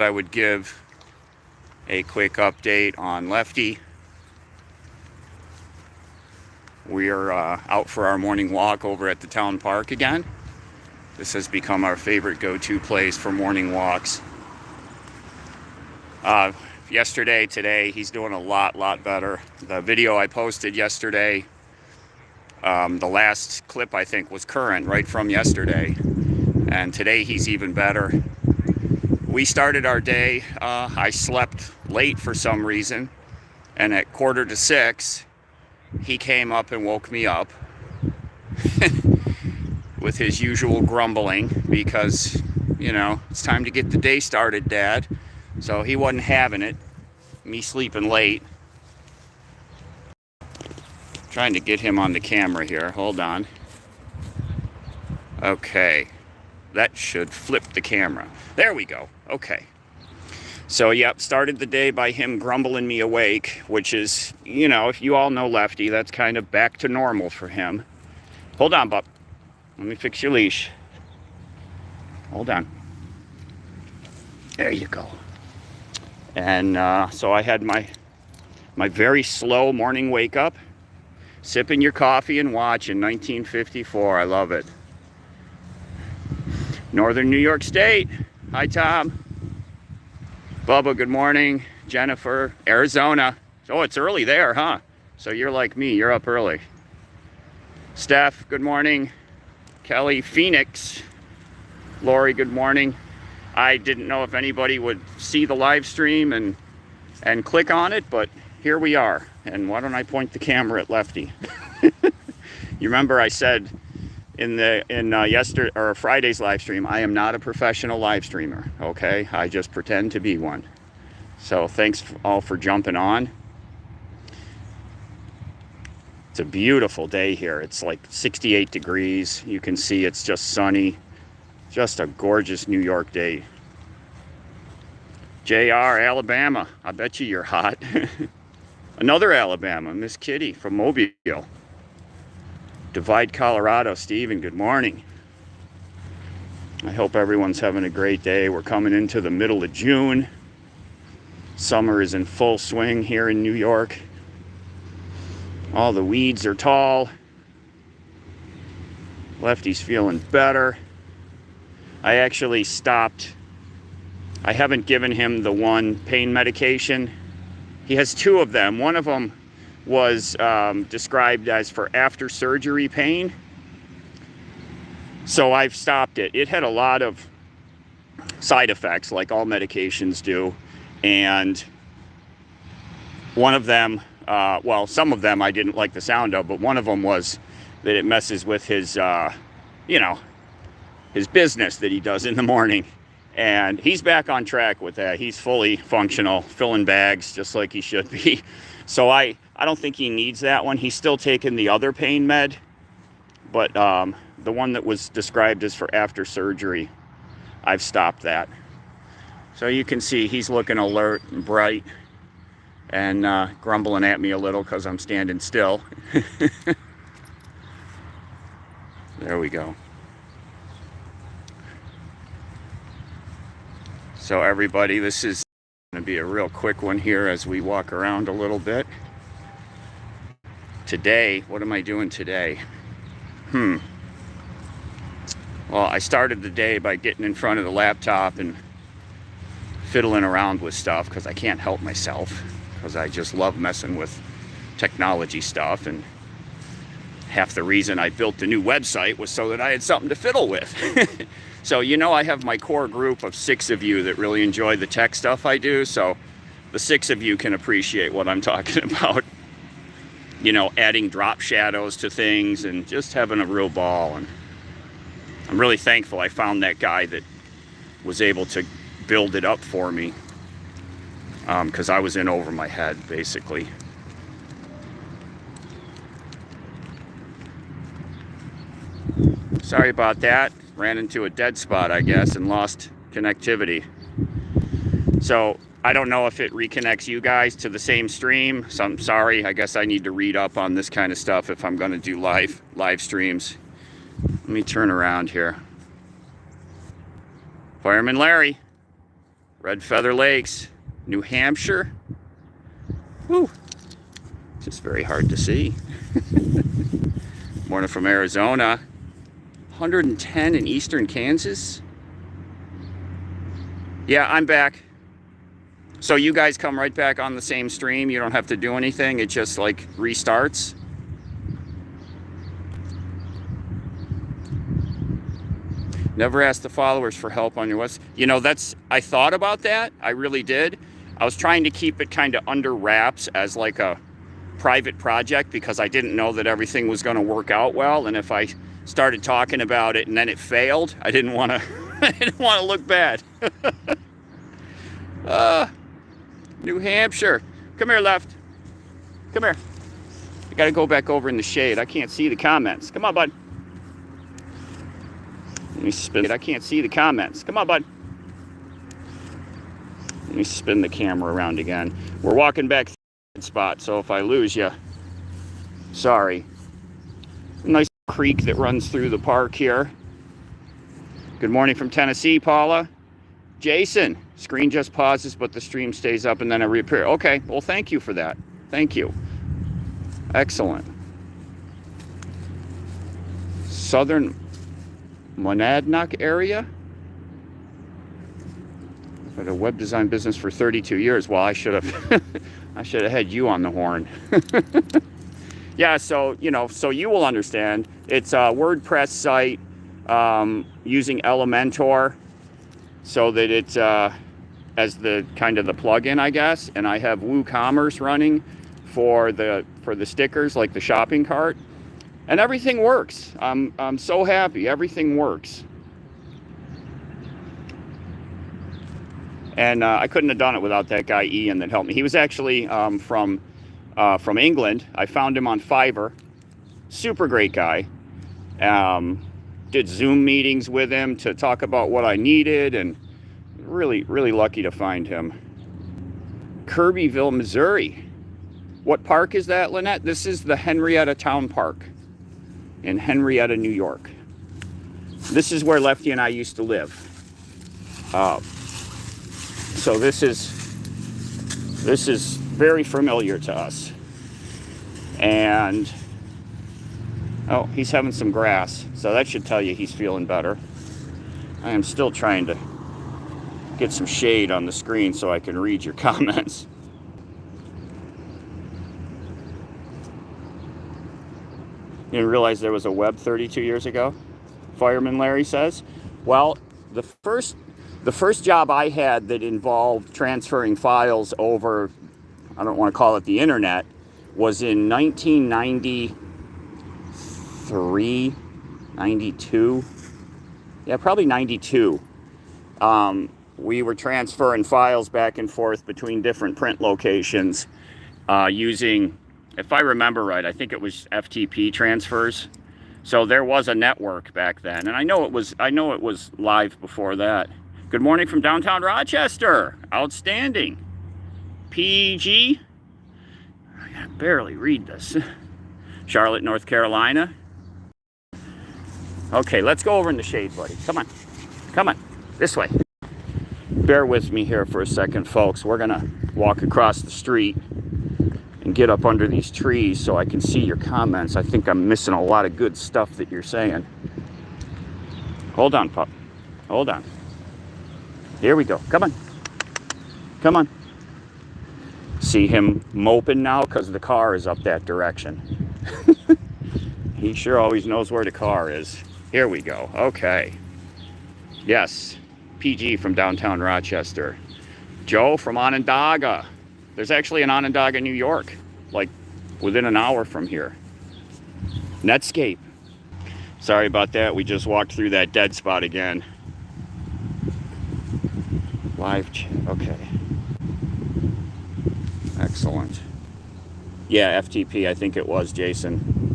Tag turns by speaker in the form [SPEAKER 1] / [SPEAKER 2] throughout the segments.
[SPEAKER 1] I would give a quick update on Lefty. We are out for our morning walk over at the town park again. This has become our favorite go-to place for morning walks. Yesterday, today, he's doing a lot better. The video I posted yesterday, the last clip I think was current, right from yesterday. And today he's even better. We started our day, I slept late for some reason, and at 5:45, he came up and woke me up with his usual grumbling because, you know, it's time to get the day started, Dad. So he wasn't having it, me sleeping late. Trying to get him on the camera here, hold on. Okay, that should flip the camera. There we go, okay. So, yep, started the day by him grumbling me awake, which is, you know, if you all know Lefty, that's kind of back to normal for him. Hold on, bub. Let me fix your leash. Hold on. There you go. And so I had my very slow morning wake up, sipping your coffee and watching 1954. I love it. Northern New York State. Hi, Tom. Bubba, good morning. Jennifer, Arizona. Oh, it's early there, huh? So you're like me, you're up early. Steph, good morning. Kelly, Phoenix. Lori, good morning. I didn't know if anybody would see the live stream and click on it, but here we are. And why don't I point the camera at Lefty? You remember I said in yesterday or Friday's live stream, I am not a professional live streamer, okay? I just pretend to be one. So thanks all for jumping on. It's a beautiful day here. It's like 68 degrees. You can see it's just sunny. Just a gorgeous New York day. JR, Alabama. I bet you're hot. Another Alabama, Miss Kitty from Mobile. Divide, Colorado. Steven, good morning. I hope everyone's having a great day. We're coming into the middle of June. Summer is in full swing here in New York. All the weeds are tall. Lefty's feeling better. I actually stopped. I haven't given him the one pain medication. He has two of them. One of them was described as for after surgery pain. So I've stopped it. It had a lot of side effects, like all medications do. And one of them, well, some of them I didn't like the sound of, but one of them was that it messes with his, you know, his business that he does in the morning. And he's back on track with that. He's fully functional, filling bags just like he should be. So I don't think he needs that one. He's still taking the other pain med, but the one that was described as for after surgery, I've stopped that. So you can see he's looking alert and bright and grumbling at me a little because I'm standing still. There we go. So everybody, this is going to be a real quick one here as we walk around a little bit. Today, what am I doing today? Well, I started the day by getting in front of the laptop and fiddling around with stuff because I can't help myself, because I just love messing with technology stuff, and half the reason I built the new website was so that I had something to fiddle with. So, you know, I have my core group of 6 of you that really enjoy the tech stuff I do, so the 6 of you can appreciate what I'm talking about. You know, adding drop shadows to things and just having a real ball. And I'm really thankful I found that guy that was able to build it up for me, because I was in over my head, basically. Sorry about that. Ran into a dead spot, I guess, and lost connectivity. So I don't know if it reconnects you guys to the same stream. So I'm sorry. I guess I need to read up on this kind of stuff if I'm going to do live streams. Let me turn around here. Fireman Larry. Red Feather Lakes, New Hampshire. Whew. Just very hard to see. Morning from Arizona. 110 in eastern Kansas. Yeah, I'm back. So you guys come right back on the same stream. You don't have to do anything. It just like restarts. Never ask the followers for help on your website. You know, I thought about that. I really did. I was trying to keep it kind of under wraps as like a private project because I didn't know that everything was going to work out well. And if I started talking about it and then it failed, I didn't want to I didn't want to look bad. New Hampshire. Come here, Left. Come here. I got to go back over in the shade. I can't see the comments. Come on, bud. Let me spin it. I can't see the comments. Come on, bud. Let me spin the camera around again. We're walking back to the spot, so if I lose you, sorry. Nice creek that runs through the park here. Good morning from Tennessee, Paula. Jason, screen just pauses, but the stream stays up and then I reappear. Okay, well, thank you for that. Thank you. Excellent. Southern Monadnock area. I've had a web design business for 32 years. Well, I should have I should have had you on the horn. Yeah, so, you know, so you will understand. It's a WordPress site using Elementor so that it's as the kind of the plugin, I guess. And I have WooCommerce running for the stickers, like the shopping cart. And everything works. I'm so happy. Everything works. And I couldn't have done it without that guy Ian that helped me. He was actually from England. I found him on Fiverr. Super great guy. Did Zoom meetings with him to talk about what I needed, and really, really lucky to find him. Kirbyville, Missouri. What park is that, Lynette? This is the Henrietta Town Park in Henrietta, New York. This is where Lefty and I used to live. So this is very familiar to us. And oh, he's having some grass, so that should tell you he's feeling better. I am still trying to get some shade on the screen so I can read your comments. You didn't realize there was a web 32 years ago? Fireman Larry says. Well, the first job I had that involved transferring files over, I don't want to call it the internet, was in 1993, 92. Yeah, probably 92. We were transferring files back and forth between different print locations using, if I remember right, I think it was FTP transfers. So there was a network back then, and I know it was live before that. Good morning from downtown Rochester. Outstanding. PG. I can barely read this. Charlotte, North Carolina. Okay, let's go over in the shade, buddy. Come on. Come on. This way. Bear with me here for a second, folks. We're going to walk across the street and get up under these trees so I can see your comments. I think I'm missing a lot of good stuff that you're saying. Hold on, pup. Hold on. Here we go. Come on. Come on. See him moping now because the car is up that direction. He sure always knows where the car is. Here we go. Okay. Yes. PG from downtown Rochester. Joe from Onondaga. There's actually an Onondaga, New York, like within an hour from here. Netscape. Sorry about that. We just walked through that dead spot again. Live chat. Okay. Excellent. Yeah, FTP, I think it was, Jason.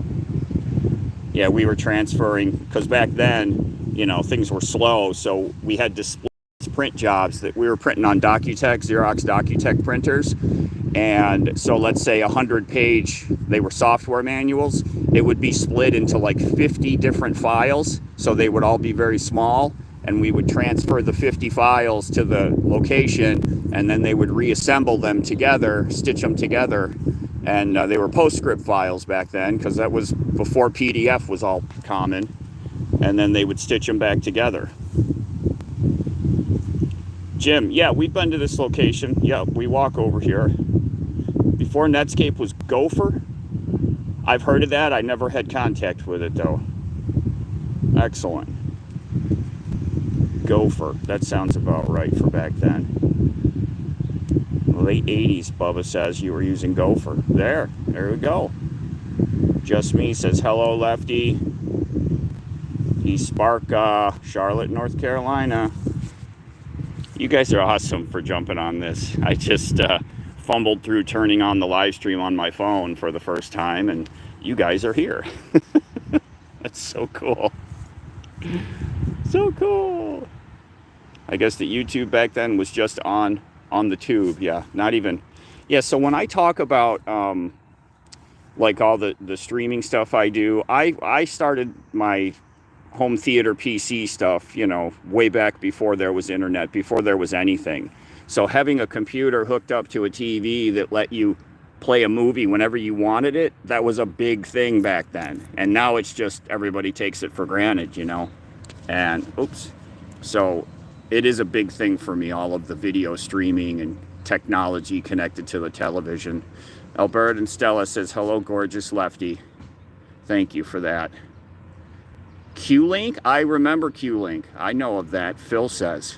[SPEAKER 1] Yeah, we were transferring, because back then, you know, things were slow, so we had to split print jobs that we were printing on Docutech, Xerox Docutech printers. And so let's say 100-page, they were software manuals. It would be split into like 50 different files, so they would all be very small. And we would transfer the 50 files to the location, and then they would reassemble them together, stitch them together, and they were PostScript files back then, because that was before PDF was all common, and then they would stitch them back together. Jim, yeah, we've been to this location. Yeah, we walk over here. Before Netscape was Gopher. I've heard of that. I never had contact with it, though. Excellent. Gopher. That sounds about right for back then. Late 80s, Bubba says you were using Gopher. There we go. Just Me says, hello, Lefty. East Spark, Charlotte, North Carolina. You guys are awesome for jumping on this. I just fumbled through turning on the live stream on my phone for the first time, and you guys are here. That's so cool. So cool. I guess the YouTube back then was just on the tube. Yeah, not even. Yeah, so when I talk about like all the streaming stuff I do, I started my home theater PC stuff, you know, way back before there was internet, before there was anything. So having a computer hooked up to a TV that let you play a movie whenever you wanted it, that was a big thing back then. And now it's just everybody takes it for granted, you know. And oops. So it is a big thing for me, all of the video streaming and technology connected to the television. Albert and Stella says, hello, gorgeous Lefty. Thank you for that. Q-Link? I remember Q-Link. I know of that, Phil says,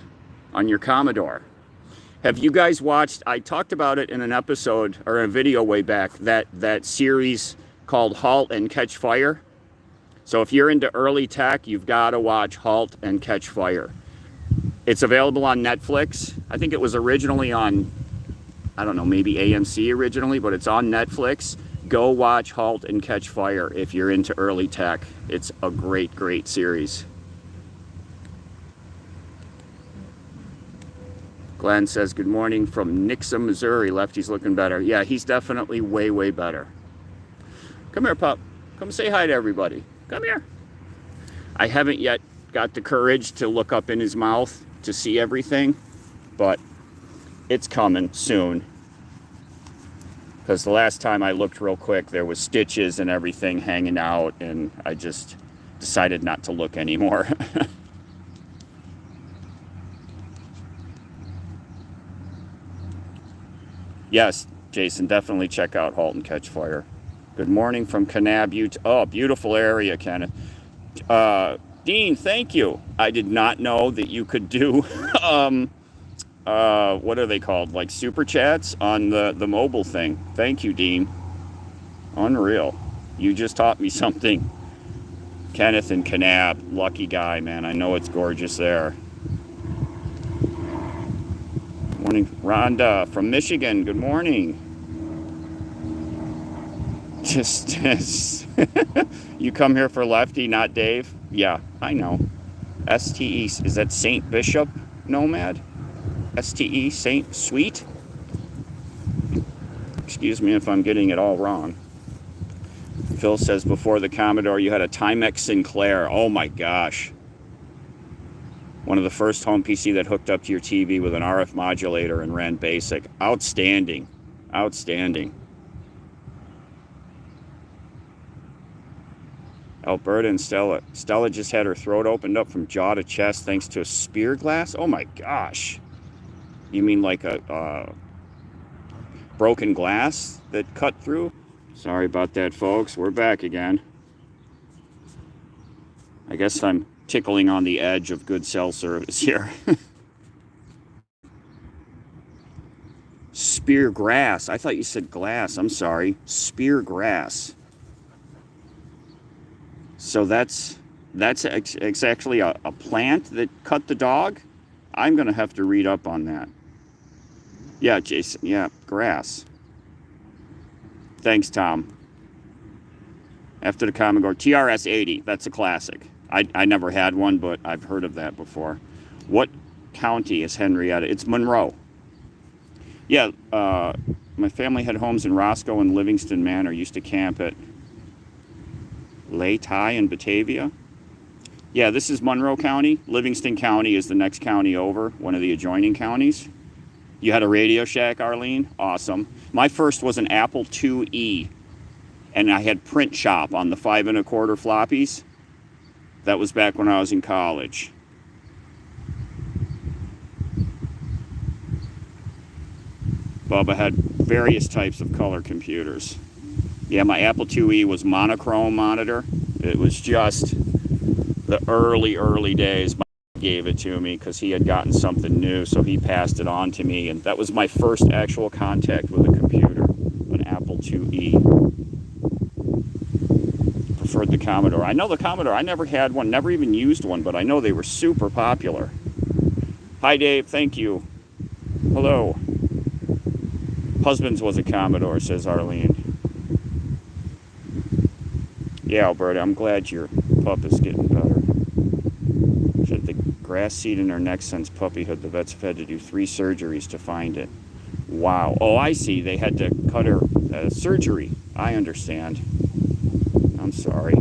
[SPEAKER 1] on your Commodore. Have you guys watched, I talked about it in an episode, or a video way back, that series called Halt and Catch Fire? So if you're into early tech, you've got to watch Halt and Catch Fire. It's available on Netflix. I think it was originally on, I don't know, maybe AMC originally, but it's on Netflix. Go watch Halt and Catch Fire if you're into early tech. It's a great, great series. Glenn says, good morning from Nixa, Missouri. Lefty's looking better. Yeah, he's definitely way, way better. Come here, pup. Come say hi to everybody. Come here. I haven't yet got the courage to look up in his mouth to see everything, but it's coming soon. Because the last time I looked real quick, there was stitches and everything hanging out, and I just decided not to look anymore. Yes, Jason, definitely check out Halt and Catch Fire. Good morning from Kanab, Utah. Oh, beautiful area, Kenneth. Dean, thank you. I did not know that you could do, what are they called? Like super chats on the mobile thing. Thank you, Dean. Unreal. You just taught me something. Kenneth and Kanab, lucky guy, man. I know it's gorgeous there. Morning, Rhonda from Michigan. Good morning. Just you come here for Lefty, not Dave. Yeah, I know. STE, is that Saint Bishop Nomad? STE, Saint Sweet? Excuse me if I'm getting it all wrong. Phil says, before the Commodore, you had a Timex Sinclair. Oh my gosh. One of the first home PC that hooked up to your TV with an RF modulator and ran BASIC. Outstanding. Outstanding. Alberta and Stella. Stella just had her throat opened up from jaw to chest thanks to a spear glass. Oh my gosh. You mean like a broken glass that cut through? Sorry about that, folks. We're back again. I guess I'm tickling on the edge of good cell service here. Spear grass. I thought you said glass. I'm sorry. Spear grass. So that's actually a plant that cut the dog? I'm going to have to read up on that. Yeah, Jason. Yeah, grass. Thanks, Tom. After the Commodore, TRS-80. That's a classic. I never had one, but I've heard of that before. What county is Henrietta? It's Monroe. Yeah, my family had homes in Roscoe and Livingston Manor. Used to camp at Leyte in Batavia. Yeah, this is Monroe County. Livingston County is the next county over, one of the adjoining counties. You had a Radio Shack, Arlene? Awesome. My first was an Apple IIe, and I had Print Shop on the 5 1/4 floppies. That was back when I was in college. Bubba had various types of color computers. Yeah, my Apple IIe was monochrome monitor. It was just the early days. My dad gave it to me because he had gotten something new, so he passed it on to me, and that was my first actual contact with a computer, an Apple IIe. Preferred the Commodore. I know the Commodore. I never had one, never even used one, but I know they were super popular. Hi, Dave. Thank you. Hello. Husband's was a Commodore, says Arlene. Yeah, Alberta, I'm glad your pup is getting better. She had the grass seed in her neck since puppyhood. The vets have had to do 3 surgeries to find it. Wow. Oh, I see. They had to cut her surgery. I understand. I'm sorry.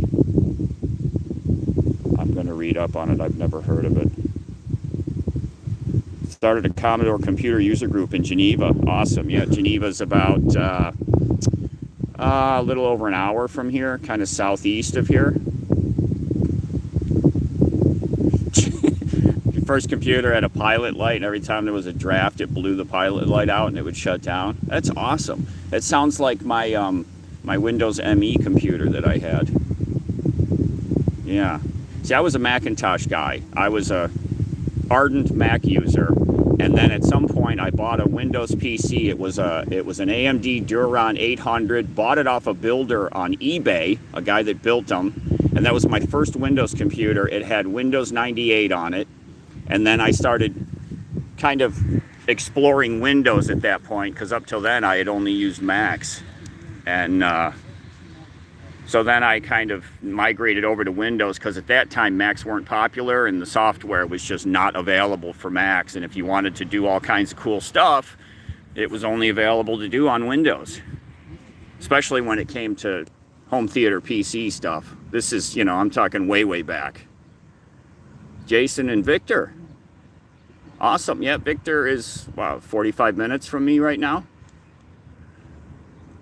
[SPEAKER 1] I'm going to read up on it. I've never heard of it. Started a Commodore computer user group in Geneva. Awesome. Yeah, Geneva's about a little over an hour from here, kind of southeast of here. The first computer had a pilot light, and every time there was a draft, it blew the pilot light out and it would shut down. That's awesome. It sounds like my my Windows ME computer that I had. Yeah. See, I was a Macintosh guy. I was a ardent Mac user, and then at some point I bought a Windows PC. It was an AMD Duron 800. Bought it off a builder on eBay, a guy that built them, and that was my first Windows computer. It had Windows 98 on it, and then I started kind of exploring Windows at that point, because up till then I had only used Macs, and so then I kind of migrated over to Windows, because at that time Macs weren't popular and the software was just not available for Macs. And if you wanted to do all kinds of cool stuff, it was only available to do on Windows, especially when it came to home theater PC stuff. This is, I'm talking way back. Jason and Victor. Awesome. Yeah, Victor is, 45 minutes from me right now.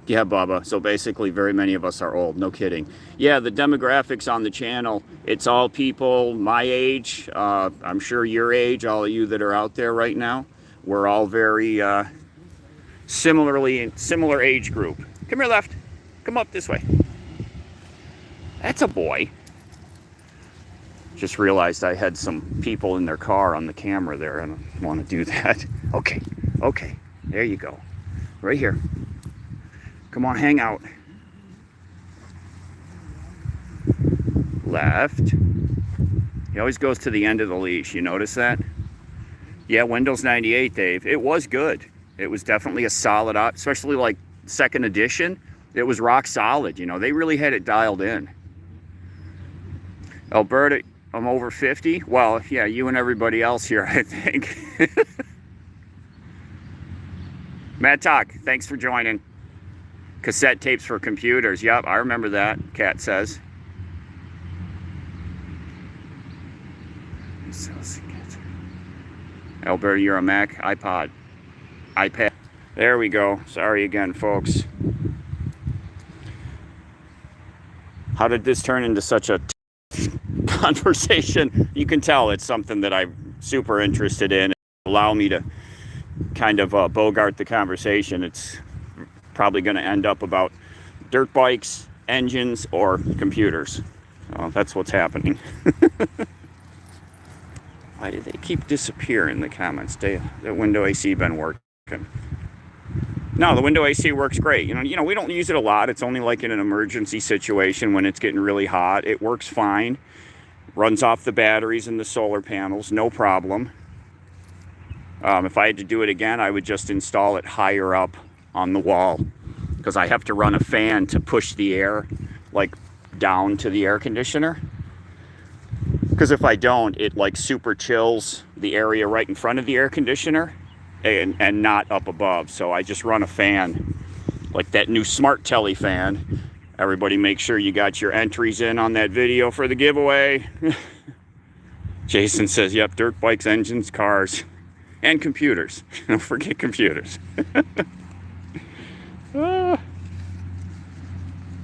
[SPEAKER 1] Yeah, Bubba. So basically, very many of us are old. No kidding. Yeah, the demographics on the channel, it's all people my age. I'm sure your age, all of you that are out there right now. We're all very similar age group. Come here, Left. Come up this way. That's a boy. Just realized I had some people in their car on the camera there, and I want to do that. Okay. There you go. Right here. Come on, hang out. Left. He always goes to the end of the leash. You notice that? Yeah, Windows 98, Dave. It was good. It was definitely a solid op, especially like second edition. It was rock solid. They really had it dialed in. Alberta, I'm over 50. Well, yeah, you and everybody else here, I think. Matt Talk, thanks for joining. Cassette tapes for computers. Yep, I remember that, Kat says. Alberta, you're a Mac, iPod, iPad. There we go. Sorry again, folks. How did this turn into such a conversation? You can tell it's something that I'm super interested in. Allow me to kind of bogart the conversation. It's probably going to end up about dirt bikes, engines, or computers. So that's what's happening. Why do they keep disappearing in the comments? The window AC been working? No, the window AC works great. We don't use it a lot. It's only like in an emergency situation when it's getting really hot. It works fine. Runs off the batteries and the solar panels, no problem. If I had to do it again, I would just install it higher up on the wall, because I have to run a fan to push the air like down to the air conditioner, because if I don't, it like super chills the area right in front of the air conditioner and not up above. So I just run a fan like that new smart telly fan. Everybody make sure you got your entries in on that video for the giveaway. Jason says, yep, dirt bikes, engines, cars, and computers. Don't forget computers.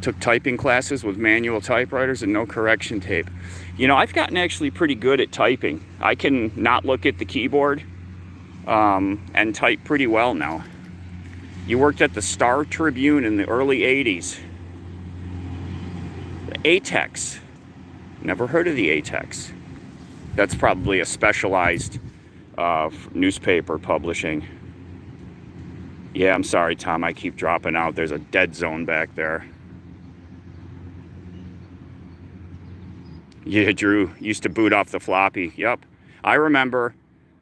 [SPEAKER 1] Took typing classes with manual typewriters and no correction tape. You know, I've gotten actually pretty good at typing. I can not look at the keyboard and type pretty well now. You worked at the Star Tribune in the early 80s. The ATEX. Never heard of the ATEX. That's probably a specialized newspaper publishing. Yeah, I'm sorry, Tom. I keep dropping out. There's a dead zone back there. Yeah, Drew used to boot off the floppy. Yep. I remember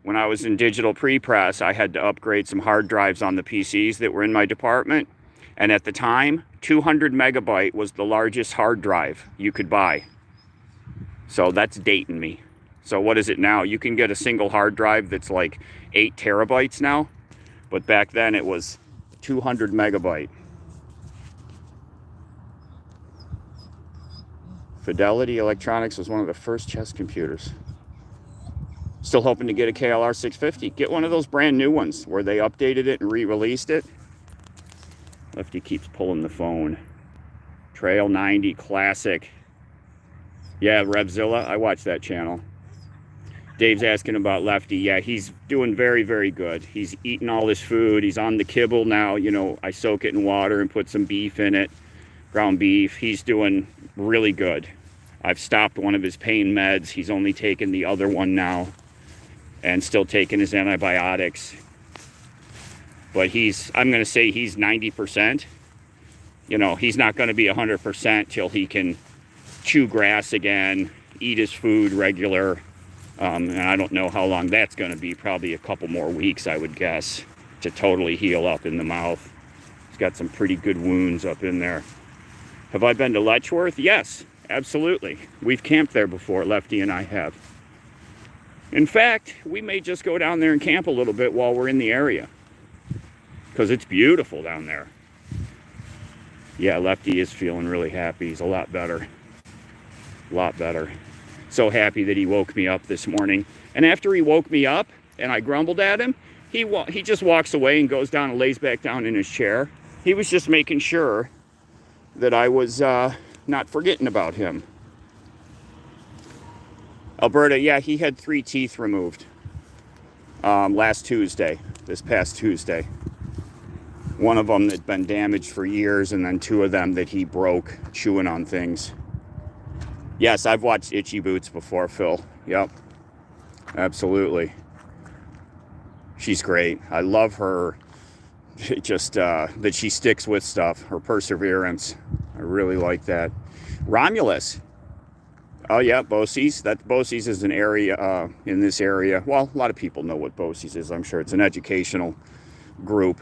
[SPEAKER 1] when I was in digital pre-press, I had to upgrade some hard drives on the PCs that were in my department. And at the time, 200 megabyte was the largest hard drive you could buy. So that's dating me. So what is it now? You can get a single hard drive that's like 8 terabytes now. But back then it was 200 megabyte. Fidelity Electronics was one of the first chess computers. Still hoping to get a KLR 650. Get one of those brand new ones where they updated it and re-released it. Lefty keeps pulling the phone. Trail 90 Classic. Yeah, Revzilla. I watch that channel. Dave's asking about Lefty. Yeah, he's doing very, very good. He's eating all his food. He's on the kibble now. You know, I soak it in water and put some beef in it. Ground beef. He's doing really good. I've stopped one of his pain meds. He's only taken the other one now. And still taking his antibiotics. But I'm going to say he's 90%. You know, he's not going to be 100% till he can chew grass again, eat his food regular. And I don't know how long that's going to be. Probably a couple more weeks, I would guess, to totally heal up in the mouth. He's got some pretty good wounds up in there. Have I been to Letchworth? Yes, absolutely. We've camped there before, Lefty and I have. In fact, we may just go down there and camp a little bit while we're in the area. Because it's beautiful down there. Yeah, Lefty is feeling really happy. He's a lot better. A lot better. So happy that he woke me up this morning. And after he woke me up and I grumbled at him, he just walks away and goes down and lays back down in his chair. He was just making sure that I was not forgetting about him. Alberta, yeah, he had 3 teeth removed this past Tuesday. One of them had been damaged for years, and then 2 of them that he broke chewing on things. Yes, I've watched Itchy Boots before, Phil. Yep, absolutely. She's great. I love her, just that she sticks with stuff, her perseverance. I really like that. Romulus. Oh, yeah, BOCES. BOCES is an area in this area. Well, a lot of people know what BOCES is, I'm sure. It's an educational group